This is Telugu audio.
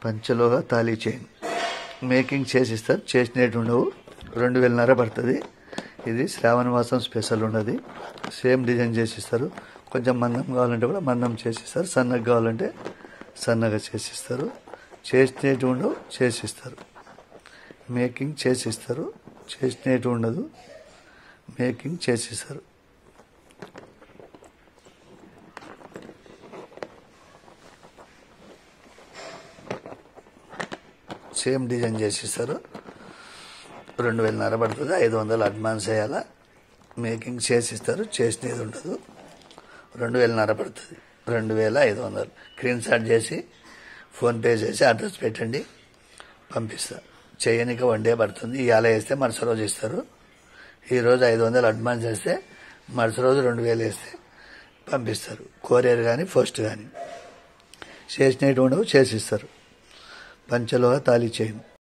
పంచలోహ తాళీ చైన్ మేకింగ్ చేసిస్తారు, చేసినట్టు ఉండవు. 2000 పడుతుంది. ఇది శ్రావణ మాసం స్పెషల్ ఉన్నది. సేమ్ డిజైన్ చేసిస్తారు. కొంచెం మందం కావాలంటే కూడా మందం చేసిస్తారు, సన్నగా కావాలంటే సన్నగా చేసిస్తారు. చేసినట్టు ఉండవు, చేసిస్తారు. మేకింగ్ చేసిస్తారు, చేసినట్టు ఉండదు, మేకింగ్ చేసిస్తారు. సేమ్ డిజైన్ చేసిస్తారు. 2000 పడుతుంది. 500 అడ్వాన్స్ వేయాలా. మేకింగ్ చేసిస్తారు, చేసినది ఉండదు. 2000 పడుతుంది. 2500 స్క్రీన్ షాట్ చేసి ఫోన్పే చేసి అడ్రస్ పెట్టండి, పంపిస్తా. చేయనికి 1 డే పడుతుంది. ఇవాళ వేస్తే మరుసటి రోజు ఇస్తారు. ఈరోజు 500 అడ్వాన్స్ వేస్తే మరుసటి రోజు 2000 వేస్తే పంపిస్తారు. కొరియర్ కానీ పోస్ట్ కానీ. చేసినట్టు ఉండవు, చేసిస్తారు. పంచలోహ తాళీ చైన్.